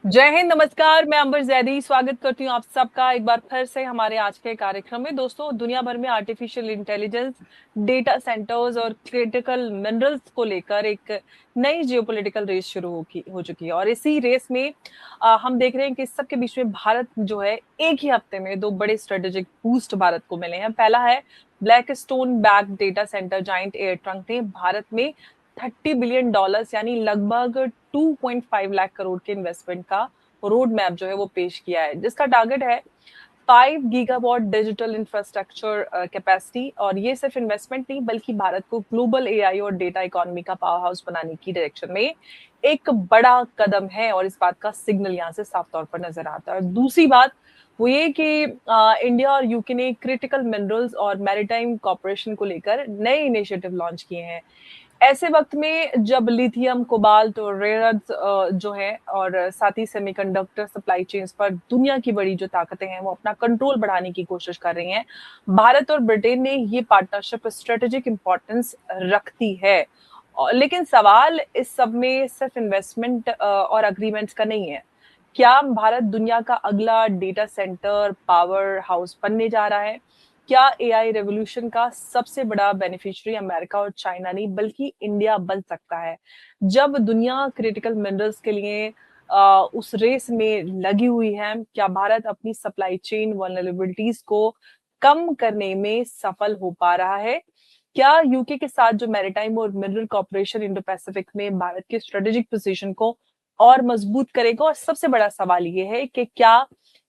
जय हिंद, नमस्कार। मैं अंबर जैदी स्वागत करती हूँ आप सबका एक बार फिर से हमारे आज के कार्यक्रम में। दोस्तों, दुनिया भर में आर्टिफिशियल इंटेलिजेंस, डेटा सेंटर्स और क्रिटिकल मिनरल्स को लेकर एक नई जियोपॉलिटिकल रेस शुरू हो चुकी है। और इसी रेस में हम देख रहे हैं कि इस सबके बीच में भारत जो है, एक ही हफ्ते में दो बड़े स्ट्रेटेजिक बूस्ट भारत को मिले हैं। पहला है black stone back data centre giant air trunk ने भारत में $30 बिलियन यानी लगभग 2.5 लाख करोड़ के इन्वेस्टमेंट का रोड मैप जो है वो पेश किया है, जिसका टारगेट है 5 गीगावाट डिजिटल इंफ्रास्ट्रक्चर कैपेसिटी। और ये सिर्फ इन्वेस्टमेंट नहीं, बल्कि भारत को ग्लोबल एआई और डेटा इकोनॉमी का पावर हाउस बनाने की डायरेक्शन में एक बड़ा कदम है। और इस बात का सिग्नल यहाँ से साफ तौर पर नजर आता है। और दूसरी बात वो ये कि इंडिया और यूके ने क्रिटिकल मिनरल्स और मैरीटाइम कॉर्पोरेशन को लेकर नए इनिशिएटिव लॉन्च किए हैं। ऐसे वक्त में जब लिथियम, कोबाल्ट और रेयर अर्थ जो है, और साथ ही सेमीकंडक्टर सप्लाई चेन्स पर दुनिया की बड़ी जो ताकतें हैं वो अपना कंट्रोल बढ़ाने की कोशिश कर रही हैं, भारत और ब्रिटेन ने ये पार्टनरशिप स्ट्रेटेजिक इंपॉर्टेंस रखती है। लेकिन सवाल इस सब में सिर्फ इन्वेस्टमेंट और अग्रीमेंट्स का नहीं है। क्या भारत दुनिया का अगला डेटा सेंटर पावर हाउस बनने जा रहा है? क्या एआई रेवोल्यूशन का सबसे बड़ा बेनिफिशियरी अमेरिका और चाइना नहीं, बल्कि इंडिया बन सकता है? जब दुनिया क्रिटिकल मिनरल्स के लिए उस रेस में लगी हुई है, क्या भारत अपनी सप्लाई चेन वल्नरेबिलिटीज को कम करने में सफल हो पा रहा है? क्या यूके के साथ जो मैरीटाइम और मिनरल कॉर्पोरेशन इंडो पैसिफिक में भारत के स्ट्रेटेजिक पोजीशन को और मजबूत करेगा? और सबसे बड़ा सवाल ये है कि क्या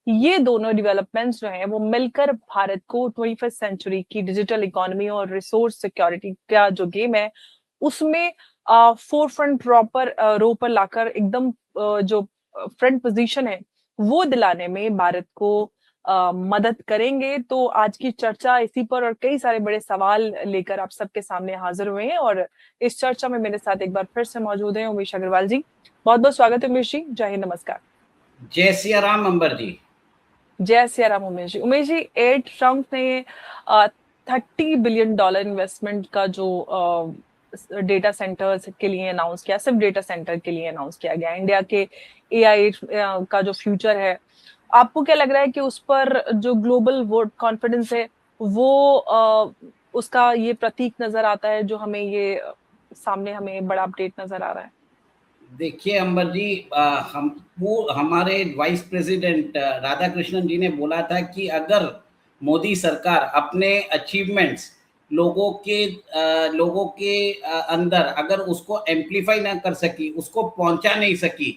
ये दोनों डेवलपमेंट्स जो हैं वो मिलकर भारत को 21st सेंचुरी की डिजिटल इकोनॉमी और रिसोर्स सिक्योरिटी का जो गेम है उसमें फोर फ्रंट रो पर लाकर एकदम जो फ्रंट पोजीशन है वो दिलाने में भारत को मदद करेंगे? तो आज की चर्चा इसी पर और कई सारे बड़े सवाल लेकर आप सबके सामने हाजिर हुए हैं। और इस चर्चा में मेरे साथ एक बार फिर से मौजूद है उमेश अग्रवाल जी। बहुत बहुत स्वागत है उमेश जी। जय हिंद, नमस्कार। जय सिया राम अंबर जी। जय सिया राम उमेश जी। उमेश जी, एयर ट्रंप ने $30 बिलियन इन्वेस्टमेंट का जो डेटा सेंटर्स के लिए अनाउंस किया, सिर्फ डेटा सेंटर के लिए अनाउंस किया गया। इंडिया के एआई का जो फ्यूचर है, आपको क्या लग रहा है कि उस पर जो ग्लोबल वोट कॉन्फिडेंस है वो उसका ये प्रतीक नजर आता है, जो हमें ये सामने हमें बड़ा अपडेट नजर आ रहा है? देखिए अंबर जी, हमारे वाइस प्रेसिडेंट राधाकृष्णन जी ने बोला था कि अगर मोदी सरकार अपने अचीवमेंट्स लोगों के अंदर अगर उसको एम्पलीफाई ना कर सकी, उसको पहुंचा नहीं सकी,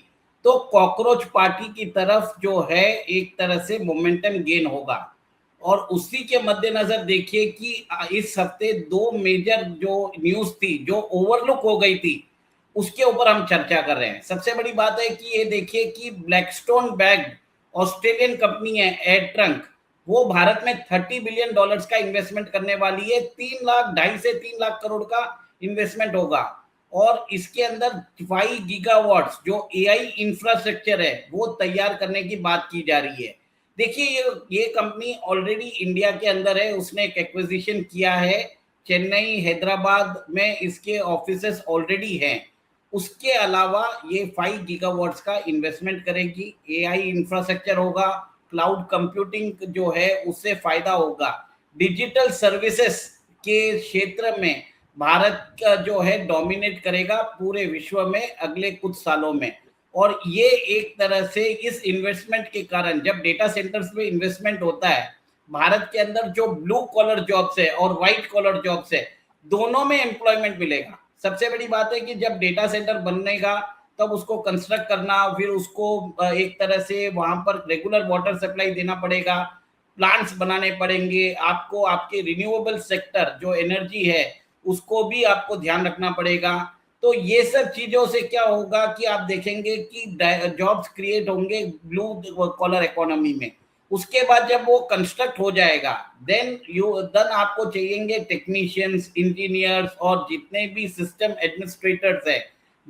तो कॉकरोच पार्टी की तरफ जो है एक तरह से मोमेंटम गेन होगा। और उसी के मद्देनजर देखिए कि इस हफ्ते दो मेजर जो न्यूज थी जो ओवरलुक हो गई थी, उसके ऊपर हम चर्चा कर रहे हैं। सबसे बड़ी बात है कि ये देखिए कि ब्लैकस्टोन बैग ऑस्ट्रेलियन कंपनी है एयर ट्रंक, वो भारत में $30 बिलियन का इन्वेस्टमेंट करने वाली है। 2.5 से 3 लाख करोड़ का इन्वेस्टमेंट होगा। और इसके अंदर 5 गीगावाट्स जो एआई इंफ्रास्ट्रक्चर है वो तैयार करने की बात की जा रही है। देखिए ये कंपनी ऑलरेडी इंडिया के अंदर है, उसने एक एक्विजिशन किया है। चेन्नई, हैदराबाद में इसके ऑफिसेस ऑलरेडी हैं। उसके अलावा ये 5 गीगावाट्स का इन्वेस्टमेंट करेगी। एआई इंफ्रास्ट्रक्चर होगा, क्लाउड कंप्यूटिंग जो है उससे फायदा होगा। डिजिटल सर्विसेज के क्षेत्र में भारत का जो है डोमिनेट करेगा पूरे विश्व में अगले कुछ सालों में। और ये एक तरह से इस इन्वेस्टमेंट के कारण, जब डेटा सेंटर्स में इन्वेस्टमेंट होता है, भारत के अंदर जो ब्लू कॉलर जॉब्स है और व्हाइट कॉलर जॉब्स है, दोनों में एम्प्लॉयमेंट मिलेगा। सबसे बड़ी बात है कि जब डेटा सेंटर बनेगा तब उसको कंस्ट्रक्ट करना, फिर उसको एक तरह से वहां पर रेगुलर वाटर सप्लाई देना पड़ेगा, प्लांट्स बनाने पड़ेंगे आपको, आपके रिन्यूएबल सेक्टर जो एनर्जी है उसको भी आपको ध्यान रखना पड़ेगा। तो ये सब चीजों से क्या होगा कि आप देखेंगे कि जॉब्स क्रिएट होंगे ब्लू कॉलर इकोनॉमी में। उसके बाद जब वो कंस्ट्रक्ट हो जाएगा, देन आपको चाहिए टेक्नीशियंस, इंजीनियर्स और जितने भी सिस्टम एडमिनिस्ट्रेटर्स है,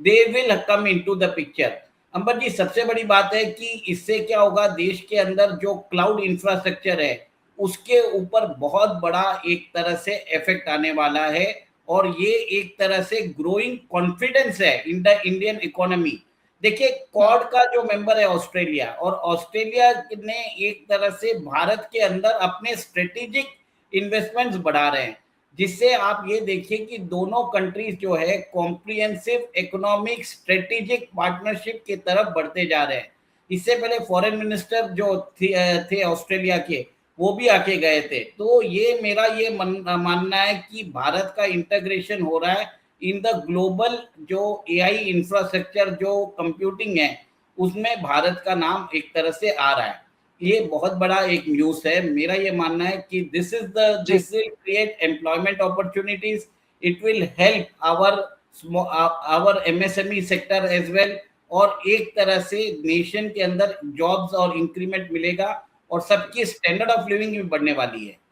they will come into the picture. Ambar ji, सबसे बड़ी बात है कि इससे क्या होगा, देश के अंदर जो क्लाउड इंफ्रास्ट्रक्चर है उसके ऊपर बहुत बड़ा एक तरह से इफेक्ट आने वाला है। और ये एक तरह से ग्रोइंग कॉन्फिडेंस है इन द इंडियन इकोनॉमी देखिए क्वाड का जो मेंबर है ऑस्ट्रेलिया, और ऑस्ट्रेलिया ने एक तरह से भारत के अंदर अपने स्ट्रेटेजिक इन्वेस्टमेंट्स बढ़ा रहे हैं, जिससे आप ये देखिए कि दोनों कंट्रीज जो है कॉम्प्रिहेंसिव इकोनॉमिक स्ट्रेटेजिक पार्टनरशिप की तरफ बढ़ते जा रहे हैं। इससे पहले फॉरेन मिनिस्टर जो थे ऑस्ट्रेलिया के, वो भी आके गए थे। तो ये मेरा ये मानना है कि भारत का इंटीग्रेशन हो रहा है इन द ग्लोबल जो एआई इंफ्रास्ट्रक्चर जो कंप्यूटिंग है, उसमें भारत का नाम एक तरह से आ रहा है। ये बहुत बड़ा एक न्यूज़ है। मेरा ये मानना है कि this will create employment opportunities, it will help our MSME sector as well, और एक तरह से नेशन के अंदर जॉब्स और इंक्रीमेंट मिलेगा और सबकी स्टैंडर्ड ऑफ लिविंग भी बढ़ने वाली है।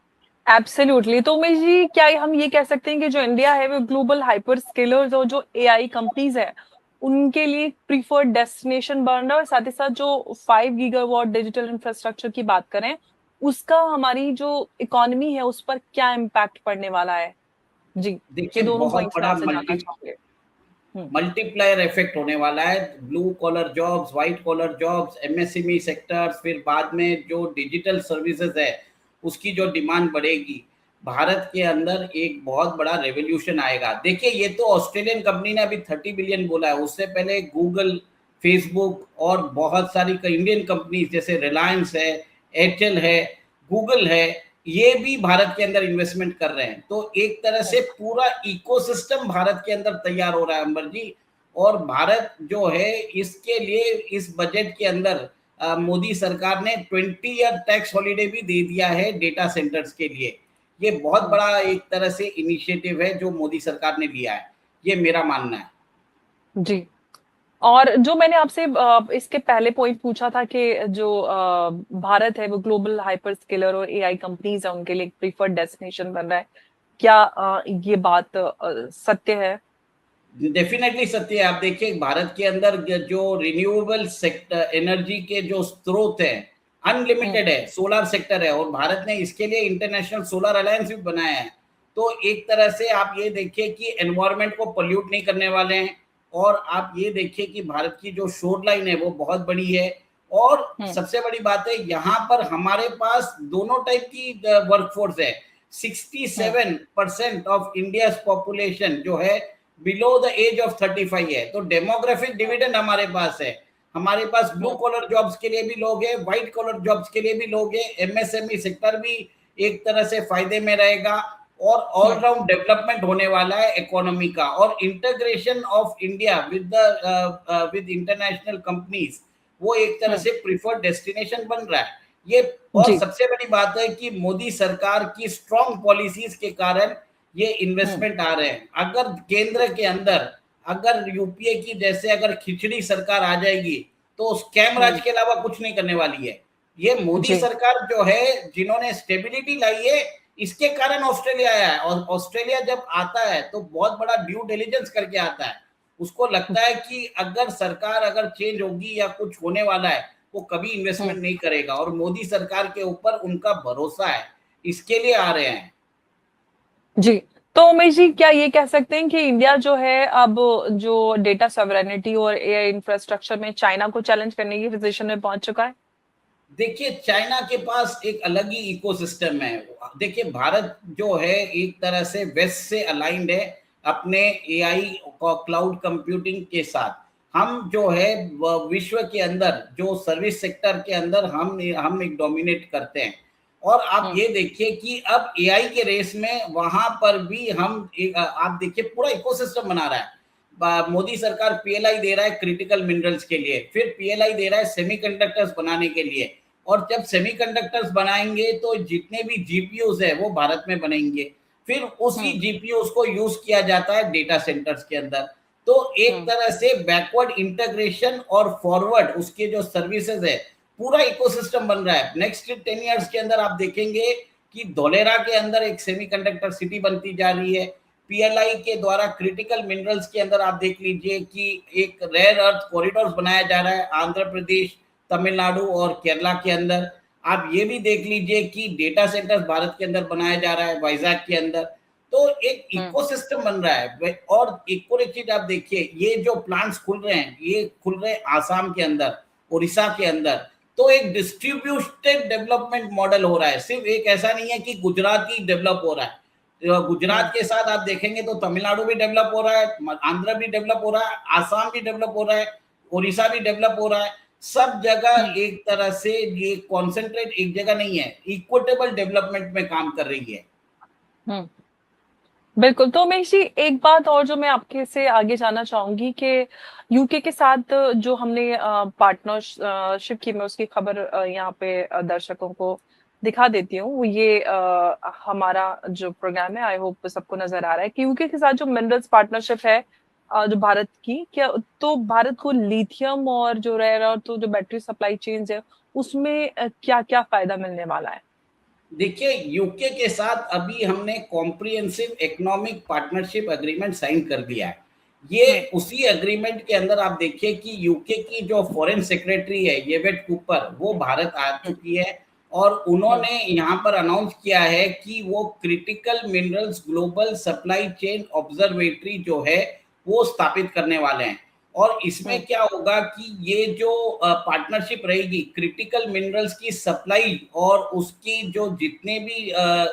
एब्सोल्युटली। तो उमेश जी, क्या हम ये कह सकते हैं कि जो इंडिया है वो ग्लोबल हाइपर स्केलर्स और जो एआई कंपनीज है उनके लिए प्रीफर्ड डेस्टिनेशन बन रहा है, और साथ ही साथ जो 5 गीगावाट डिजिटल इंफ्रास्ट्रक्चर की बात करें, उसका हमारी जो इकोनॉमी है उस पर क्या इम्पैक्ट पड़ने वाला है? जी, ये देखिए दोनों बहुत पॉइंट्स मैं बड़ा आपसे जानना चाहूंगी। मल्टीप्लायर इफेक्ट होने वाला है। Blue collar jobs, white collar jobs, MSME sectors, फिर बाद में जो डिजिटल सर्विसेज है उसकी जो डिमांड बढ़ेगी, भारत के अंदर एक बहुत बड़ा रेवोल्यूशन आएगा। देखिए ये तो ऑस्ट्रेलियन कंपनी ने अभी 30 बिलियन बोला है, उससे पहले गूगल, फेसबुक और बहुत सारी इंडियन कंपनीज जैसे रिलायंस है, एयरटेल है, गूगल है, ये भी भारत के अंदर इन्वेस्टमेंट कर रहे हैं। तो एक तरह से पूरा इकोसिस्टम भारत के अंदर तैयार हो रहा है अंबर जी। और भारत जो है इसके लिए इस बजट के अंदर मोदी सरकार ने 20 ईयर टैक्स हॉलिडे भी दे दिया है डेटा सेंटर्स के लिए। ये बहुत बड़ा एक तरह से इनिशिएटिव है जो मोदी सरकार ने लिया है, ये मेरा मानना है। जी। और जो मैंने आपसे इसके पहले पॉइंट पूछा था कि जो भारत है वो ग्लोबल हाइपर स्केलर और एआई कंपनीज है उनके लिए प्रीफर्ड डेस्टिनेशन बन रहा है, क्या ये बात सत्य है? डेफिनेटली सत्य है। आप देखिए भारत के अंदर जो रिन्यूएबल सेक्टर एनर्जी के जो स्रोत है अनलिमिटेड है, सोलर सेक्टर है, और भारत ने इसके लिए इंटरनेशनल सोलर अलायंस भी बनाया है। तो एक तरह से आप ये देखिए कि एनवायरनमेंट को पोल्यूट नहीं करने वाले हैं, और आप ये देखिए कि भारत की जो शोर लाइन है वो बहुत बड़ी है। और सबसे बड़ी बात है यहाँ पर हमारे पास दोनों टाइप की वर्कफोर्स है। 67% ऑफ इंडिया पॉपुलेशन जो है बिलो द एज ऑफ 35 है। तो डेमोग्राफिक डिविडेंड हमारे पास है। हमारे पास ब्लू कॉलर जॉब्स के लिए भी लोग हैं, व्हाइट कॉलर जॉब्स के लिए भी लोग हैं, एमएसएमई सेक्टर भी एक तरह से फायदे में रहेगा, और ऑलराउंड डेवलपमेंट होने वाला है इकोनॉमी का। और integration of India with international companies वो एक तरह से प्रिफर्ड डेस्टिनेशन बन रहा है ये। और सबसे बड़ी बात है कि मोदी सरकार की स्ट्रॉन्ग पॉलिसीज के कारण ये इन्वेस्टमेंट आ रहे हैं। अगर केंद्र के अंदर अगर यूपीए की जैसे अगर खिचड़ी सरकार आ जाएगी तो स्कैम राज के अलावा कुछ नहीं करने वाली है। ये मोदी सरकार जो है जिन्होंने स्टेबिलिटी लाई है, इसके कारण ऑस्ट्रेलिया आया है। और ऑस्ट्रेलिया जब आता है तो बहुत बड़ा ड्यू डिलिजेंस करके आता है। उसको लगता है कि अगर सरकार अगर चेंज होगी या कुछ होने वाला है, वो कभी इन्वेस्टमेंट नहीं करेगा, और मोदी सरकार के ऊपर उनका भरोसा है, इसके लिए आ रहे हैं। जी। तो उमेश जी, क्या ये कह सकते हैं कि इंडिया जो है अब जो डेटा सॉवरेनिटी और एआई इंफ्रास्ट्रक्चर में चाइना को चैलेंज करने की पोजीशन में पहुंच चुका है? देखिए चाइना के पास एक अलग ही इकोसिस्टम है। देखिए भारत जो है एक तरह से वेस्ट से अलाइंड है अपने एआई क्लाउड कंप्यूटिंग के साथ। हम जो है विश्व के अंदर जो सर्विस सेक्टर के अंदर हम एक डोमिनेट करते हैं। और आप ये देखिए कि अब एआई के रेस में वहां पर भी आप देखिए पूरा इकोसिस्टम बना रहा है। मोदी सरकार पीएलआई दे रहा है क्रिटिकल मिनरल्स के लिए, फिर पीएलआई दे रहा है सेमीकंडक्टर्स बनाने के लिए। और जब सेमीकंडक्टर्स बनाएंगे तो जितने भी जीपीयूज है वो भारत में बनेंगे, फिर उसी जीपीयूज को यूज किया जाता है डेटा सेंटर्स के अंदर। तो एक तरह से बैकवर्ड इंटीग्रेशन और फॉरवर्ड उसके जो सर्विसेज है पूरा इकोसिस्टम बन रहा है। नेक्स्ट 10 इयर्स के अंदर आप देखेंगे कि धोलेरा के अंदर एक सेमीकंडक्टर सिटी बनती जा रही है। पीएलआई के द्वारा क्रिटिकल मिनरल्स के अंदर आप देख लीजिए कि एक रेयर अर्थ कॉरिडोर बनाया जा रहा है आंध्र प्रदेश, तमिलनाडु और केरला के अंदर। आप ये भी देख लीजिए कि डेटा सेंटर्स भारत के अंदर बनाया जा रहा है वाइजैक के अंदर। तो एक इकोसिस्टम बन रहा है। और एक और एक चीज आप देखिए, ये जो प्लांट्स खुल रहे हैं, ये खुल रहे हैं आसाम के अंदर, उड़ीसा के अंदर। तो एक डिस्ट्रीब्यूटेड डेवलपमेंट मॉडल हो रहा है, सिर्फ एक ऐसा नहीं है कि गुजरात ही डेवलप हो रहा है। गुजरात के साथ आप देखेंगे तो तमिलनाडु भी डेवलप हो रहा है, आंध्र भी डेवलप हो रहा है, आसाम भी डेवलप हो रहा है, उड़ीसा भी डेवलप हो रहा है। सब जगह एक तरह से ये कॉन्सेंट्रेट एक जगह नहीं है, इक्विटेबल डेवलपमेंट में काम कर रही है। बिल्कुल। तो उमेश जी, एक बात और जो मैं आपके से आगे जानना चाहूंगी कि यूके के साथ जो हमने पार्टनरशिप की, मैं उसकी खबर यहाँ पे दर्शकों को दिखा देती हूँ। ये हमारा जो प्रोग्राम है, आई होप सबको नजर आ रहा है कि यूके के साथ जो मिनरल्स पार्टनरशिप है जो भारत की, क्या तो भारत को लिथियम और जो रेयर अर्थ, तो जो बैटरी सप्लाई चेन है, उसमें क्या क्या फायदा मिलने वाला है? देखिए, यूके के साथ अभी हमने comprehensive economic partnership agreement sign कर दिया है। ये उसी एग्रीमेंट के अंदर आप देखिए कि यूके की जो फॉरेन सेक्रेटरी है येवेट कूपर, वो भारत आ चुकी है और उन्होंने यहाँ पर अनाउंस किया है कि वो critical minerals global supply chain observatory जो है वो स्थापित करने वाले हैं। और इसमें क्या होगा कि ये जो पार्टनरशिप रहेगी, क्रिटिकल मिनरल्स की सप्लाई और उसकी जो जितने भी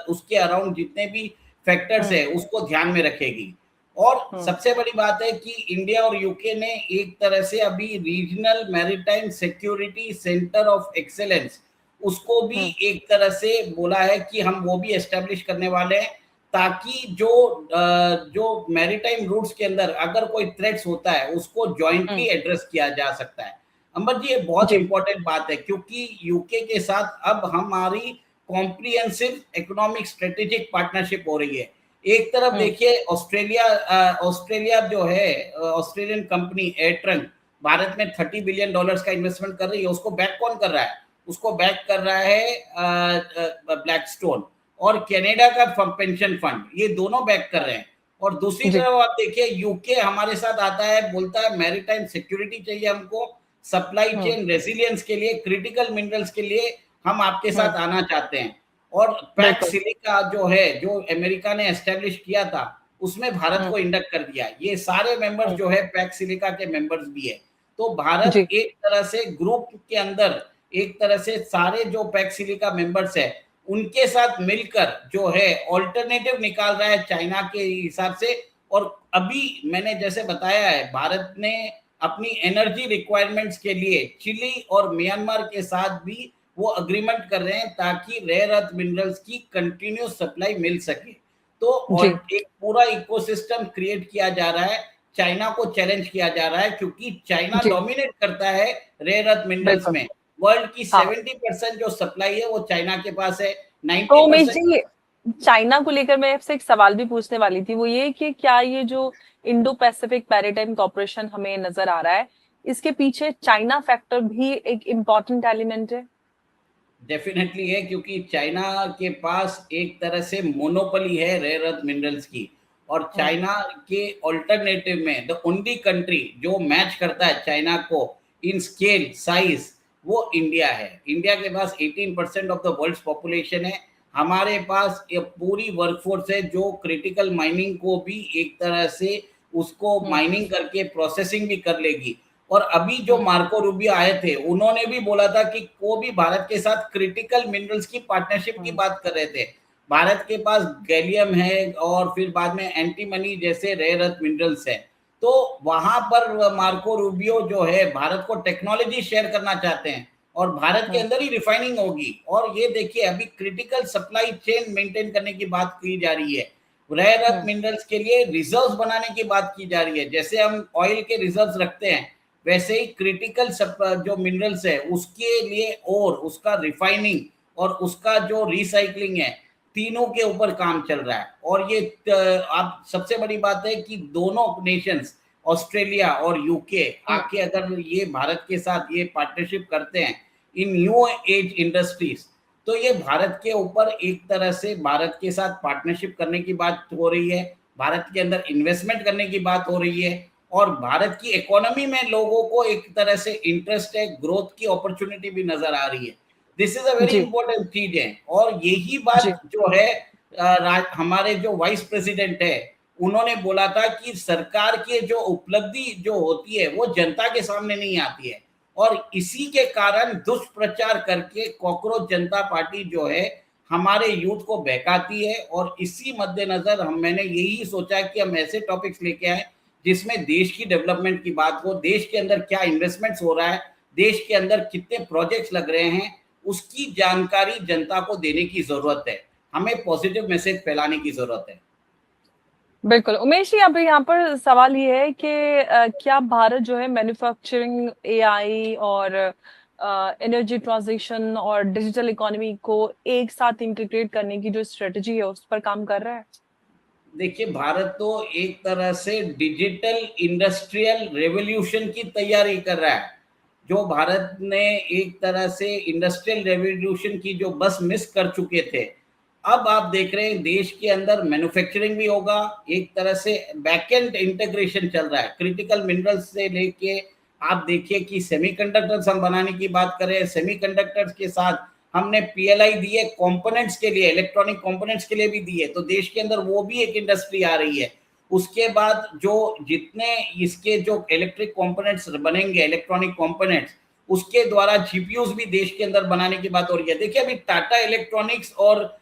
उसके अराउंड जितने भी फैक्टर्स है उसको ध्यान में रखेगी। और सबसे बड़ी बात है कि इंडिया और यूके ने एक तरह से अभी regional maritime security centre of excellence उसको भी एक तरह से बोला है कि हम वो भी एस्टेब्लिश करने वाले हैं, ताकि जो मैरीटाइम रूट्स के अंदर अगर कोई थ्रेट्स होता है उसको जॉइंटली एड्रेस किया जा सकता है। अंबर जी, ये बहुत इंपॉर्टेंट बात है क्योंकि यूके के साथ अब हमारी कॉम्प्रिहेंसिव इकोनॉमिक स्ट्रेटेजिक पार्टनरशिप हो रही है। एक तरफ देखिए ऑस्ट्रेलिया जो है, ऑस्ट्रेलियन कंपनी एयरट्रंक भारत में $30 बिलियन का इन्वेस्टमेंट कर रही है। उसको बैक कौन कर रहा है? उसको बैक कर रहा है ब्लैकस्टोन और कनाडा का पेंशन फंड, ये दोनों बैक कर रहे हैं। और दूसरी तरफ आप देखिए, यूके हमारे साथ आता है, बोलता है मैरीटाइम सिक्योरिटी चाहिए हमको, सप्लाई चेन रेजिलियंस के लिए, क्रिटिकल मिनरल्स के लिए हम आपके साथ आना चाहते हैं। और पैक्ट सिलिका जो है, जो अमेरिका ने एस्टेब्लिश किया था, उसमें भारत को इंडक्ट कर दिया। ये सारे मेंबर्स जो है पैक्ट सिलिका के मेंबर्स भी है। तो भारत एक तरह से ग्रुप के अंदर एक तरह से सारे जो पैक्ट सिलिका मेंबर्स है उनके साथ मिलकर जो है ऑल्टरनेटिव निकाल रहा है चाइना के हिसाब से। और अभी मैंने जैसे बताया है, भारत ने अपनी एनर्जी रिक्वायरमेंट्स के लिए चिली और म्यांमार के साथ भी वो अग्रीमेंट कर रहे हैं ताकि रेयर अर्थ मिनरल्स की कंटिन्यूस सप्लाई मिल सके। तो और एक पूरा इकोसिस्टम क्रिएट किया जा रहा है, चाइना को चैलेंज किया जा रहा है क्योंकि चाइना डोमिनेट करता है रेयर अर्थ मिनरल्स में। वर्ल्ड की 70% जो सप्लाई है वो चाइना के पास है। 90% चाइना को लेकर मैं आपसे एक सवाल भी पूछने वाली थी, वो ये कि क्या ये जो इंडो पैसिफिक मैरीटाइम कॉर्पोरेशन हमें नजर आ रहा है, इसके पीछे चाइना फैक्टर भी एक इम्पॉर्टेंट एलिमेंट है? डेफिनेटली है, क्योंकि चाइना के पास एक तरह से मोनोपोली है रेयर अर्थ मिनरल्स की। और चाइना के ऑल्टरनेटिव में द ओनली कंट्री जो मैच करता है चाइना को इन स्केल साइज, वो इंडिया है। इंडिया के पास 18% ऑफ द वर्ल्ड पॉपुलेशन है। हमारे पास ये पूरी वर्कफोर्स है जो क्रिटिकल माइनिंग को भी एक तरह से उसको माइनिंग करके प्रोसेसिंग भी कर लेगी। और अभी जो मार्को रूबियो आए थे, उन्होंने भी बोला था कि वो भी भारत के साथ क्रिटिकल मिनरल्स की पार्टनरशिप की बात कर रहे थे। भारत के पास गैलियम है और फिर बाद में एंटीमनी जैसे रेयर अर्थ मिनरल्स है। तो वहां पर मार्को रूबियो जो है भारत को टेक्नोलॉजी शेयर करना चाहते हैं और भारत के अंदर ही रिफाइनिंग होगी। और ये देखिए, अभी क्रिटिकल सप्लाई चेन मेंटेन करने की बात की जा रही है। रेयर अर्थ मिनरल्स के लिए रिजर्व्स बनाने की बात की जा रही है। जैसे हम ऑयल के रिजर्व्स रखते हैं, वैसे ही क्रिटिकल जो मिनरल्स है उसके लिए और उसका रिफाइनिंग और उसका जो रिसाइकलिंग है, तीनों के ऊपर काम चल रहा है। और ये आप सबसे बड़ी बात है कि दोनों नेशंस ऑस्ट्रेलिया और यूके आके अगर ये भारत के साथ ये पार्टनरशिप करते हैं इन न्यू एज इंडस्ट्रीज, तो ये भारत के ऊपर एक तरह से भारत के साथ पार्टनरशिप करने की बात हो रही है, भारत के अंदर इन्वेस्टमेंट करने की बात हो रही है। और भारत की इकोनॉमी में लोगों को एक तरह से इंटरेस्ट है, ग्रोथ की अपॉर्चुनिटी भी नजर आ रही है। This is a very important चीज है। और यही बात जो है हमारे जो वाइस प्रेसिडेंट है उन्होंने बोला था कि सरकार की जो उपलब्धि जो होती है वो जनता के सामने नहीं आती है, और इसी के कारण दुष्प्रचार करके कॉकरोच जनता पार्टी जो है हमारे यूथ को बहकाती है। और इसी मद्देनजर मैंने यही सोचा कि हम ऐसे टॉपिक्स लेके आए जिसमें देश की डेवलपमेंट की बात हो, देश के अंदर क्या इन्वेस्टमेंट्स हो रहा है, देश के अंदर कितने प्रोजेक्ट्स लग रहे हैं, उसकी जानकारी जनता को देने की जरूरत है। हमें पॉजिटिव मैसेज फैलाने की जरूरत है। बिल्कुल उमेश जी, अब यहाँ पर सवाल ये है कि क्या भारत जो है मैन्युफैक्चरिंग, एआई और एनर्जी ट्रांजिशन और डिजिटल इकोनॉमी को एक साथ इंटीग्रेट करने की जो स्ट्रेटजी है उस पर काम कर रहा है? देखिए, भारत तो एक तरह से डिजिटल इंडस्ट्रियल रेवोल्यूशन की तैयारी कर रहा है। जो भारत ने एक तरह से इंडस्ट्रियल रेवोल्यूशन की जो बस मिस कर चुके थे, अब आप देख रहे हैं देश के अंदर मैन्युफैक्चरिंग भी होगा, एक तरह से बैकएंड इंटीग्रेशन चल रहा है क्रिटिकल मिनरल्स से लेके। आप देखिए कि सेमीकंडक्टर्स हम बनाने की बात करें, सेमीकंडक्टर्स के साथ हमने पीएलआई दी है कंपोनेंट्स के लिए, इलेक्ट्रॉनिक कंपोनेंट्स के लिए भी दी है, तो देश के अंदर वो भी एक इंडस्ट्री आ रही है। उसके बाद जो जितने इसके जो इलेक्ट्रिक कंपोनेंट्स बनेंगे, इलेक्ट्रॉनिक कंपोनेंट्स, उसके द्वारा जीपीयूज भी देश के अंदर बनाने की बात हो रही है। देखिए, अभी टाटा इलेक्ट्रॉनिक्स और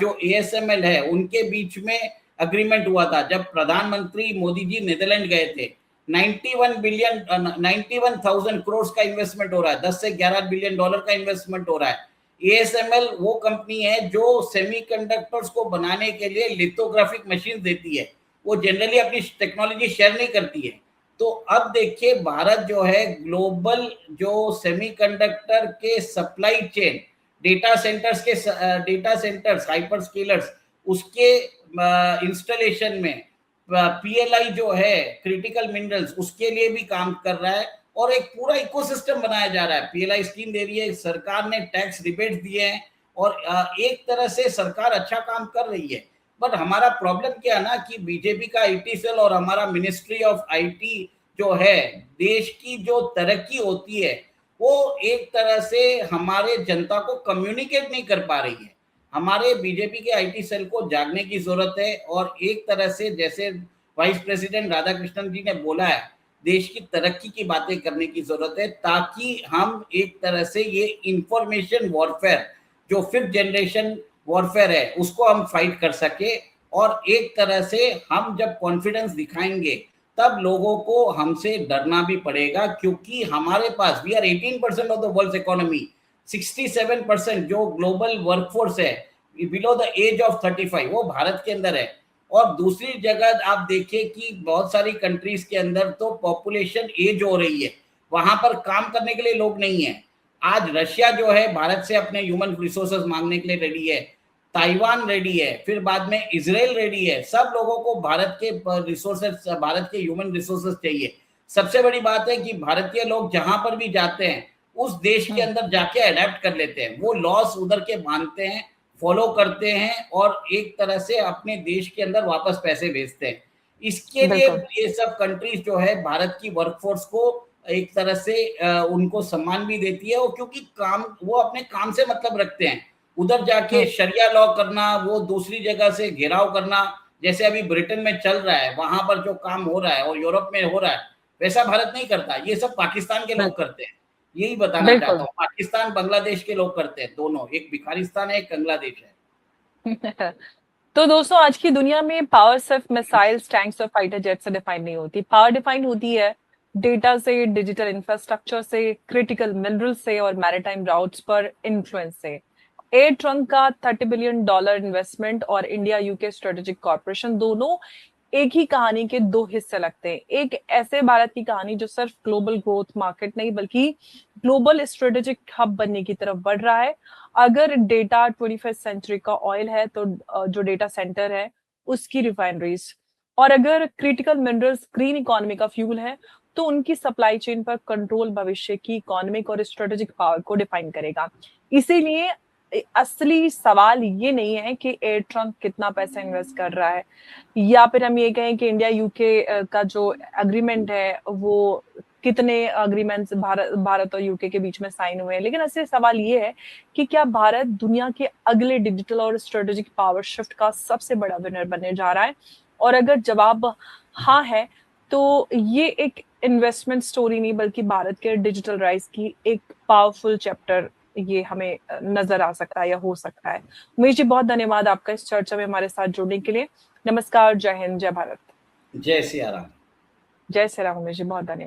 जो एएसएमएल है उनके बीच में अग्रीमेंट हुआ था जब प्रधानमंत्री मोदी जी नीदरलैंड गए थे। 91,000 करोड़ का इन्वेस्टमेंट हो रहा है, 10 से 11 बिलियन डॉलर का इन्वेस्टमेंट हो रहा है। एएसएमएल वो कंपनी है जो सेमीकंडक्टर्स को बनाने के लिए लिथोग्राफिक मशीन देती है, वो जनरली अपनी टेक्नोलॉजी शेयर नहीं करती है। तो अब देखिए, भारत जो है ग्लोबल जो सेमीकंडक्टर के supply chain, data centres hyper scalars, उसके इंस्टॉलेशन में पीएलआई जो है क्रिटिकल मिनरल्स, उसके लिए भी काम कर रहा है। और एक पूरा इकोसिस्टम बनाया जा रहा है, पीएलआई स्कीम दे रही है, सरकार ने टैक्स रिबेट दिए हैं, और एक तरह से सरकार अच्छा काम कर रही है। बट हमारा प्रॉब्लम क्या है ना कि बीजेपी का आईटी सेल और हमारा मिनिस्ट्री ऑफ आईटी जो है, देश की जो तरक्की होती है वो एक तरह से हमारे जनता को कम्युनिकेट नहीं कर पा रही है। हमारे बीजेपी के आईटी सेल को जागने की जरूरत है, और एक तरह से जैसे वाइस प्रेसिडेंट राधाकृष्णन जी ने बोला है, देश की तरक्की की बातें करने की जरूरत है, ताकि हम एक तरह से ये इंफॉर्मेशन वॉरफेयर, जो फिफ्थ जनरेशन वॉरफेयर है, उसको हम फाइट कर सके। और एक तरह से हम जब कॉन्फिडेंस दिखाएंगे तब लोगों को हमसे डरना भी पड़ेगा, क्योंकि हमारे पास we are 18% of the world economy, 67% जो ग्लोबल वर्कफोर्स है बिलो द एज ऑफ 35 वो भारत के अंदर है। और दूसरी जगह आप देखिए कि बहुत सारी कंट्रीज के अंदर तो पॉपुलेशन एज हो रही है, वहां पर काम करने के लिए लोग नहीं है। आज रशिया जो है भारत से अपने ह्यूमन रिसोर्सेज मांगने के लिए रेडी है, ताइवान रेडी है, फिर बाद में इजराइल रेडी है। सब लोगों को भारत के रिसोर्सेज, भारत के ह्यूमन रिसोर्सेज चाहिए। सबसे बड़ी बात है कि भारतीय लोग जहां पर भी जाते हैं उस देश के अंदर जाके अडेप्ट कर लेते हैं, वो लॉस उधर के मानते हैं, फॉलो करते हैं, और एक तरह से अपने देश के अंदर वापस पैसे भेजते हैं। इसके लिए बिल्कुल ये सब कंट्रीज जो है भारत की वर्कफोर्स को एक तरह से उनको सम्मान भी देती है, और क्योंकि काम वो अपने काम से मतलब रखते हैं। उधर जाके शरिया लॉ करना, वो दूसरी जगह से घेराव करना, जैसे अभी ब्रिटेन में चल रहा है, वहां पर जो काम हो रहा है और यूरोप में हो रहा है, वैसा भारत नहीं करता। ये सब पाकिस्तान के लोग करते हैं, यही बताना चाहता बिल्कुल हूँ। पाकिस्तान बांग्लादेश के लोग करते हैं, दोनों, एक भिखारिस्तान है, एक बांग्लादेश है। तो दोस्तों, आज की दुनिया में पावर सिर्फ मिसाइल्स, टैंक्स और फाइटर जेट से डिफाइन नहीं होती। पावर डिफाइन होती है डेटा से, डिजिटल इंफ्रास्ट्रक्चर से, क्रिटिकल मिनरल से और मैरीटाइम राउट्स पर इन्फ्लुएंस से। एयर ट्रंक का $30 बिलियन इन्वेस्टमेंट और इंडिया यूके स्ट्रेटेजिक कॉर्पोरेशन दोनों एक ही कहानी के दो हिस्से लगते हैं। एक ऐसे भारत की कहानी जो सिर्फ ग्लोबल ग्रोथ मार्केट नहीं बल्कि ग्लोबल स्ट्रेटेजिक हब बनने की तरफ बढ़ रहा है। अगर डेटा 21st सेंचुरी का ऑयल है तो जो डेटा सेंटर है उसकी रिफाइनरीज, और अगर क्रिटिकल मिनरल्स ग्रीन इकोनॉमी का फ्यूल है तो उनकी सप्लाई चेन पर कंट्रोल भविष्य की इकोनॉमिक और स्ट्रेटेजिक पावर को डिफाइन करेगा। इसीलिए असली सवाल ये नहीं है कि एयर ट्रंक कितना पैसा इन्वेस्ट कर रहा है, या फिर हम ये कहें कि इंडिया यूके का जो एग्रीमेंट है वो कितने अग्रीमेंट्स भारत और यूके के बीच में साइन हुए हैं, लेकिन ऐसे सवाल ये है कि क्या भारत दुनिया के अगले डिजिटल और स्ट्रेटेजिक पावर शिफ्ट का सबसे बड़ा विनर बनने जा रहा है? और अगर जवाब हाँ है तो ये एक इन्वेस्टमेंट स्टोरी नहीं बल्कि भारत के डिजिटल राइज की एक पावरफुल चैप्टर ये हमें नजर आ सकता है या हो सकता है। उमेश जी, बहुत धन्यवाद आपका इस चर्चा में हमारे साथ जुड़ने के लिए। नमस्कार, जय हिंद, जय भारत। जय सिया राम। जय श्री राम। उमेश जी, बहुत धन्यवाद।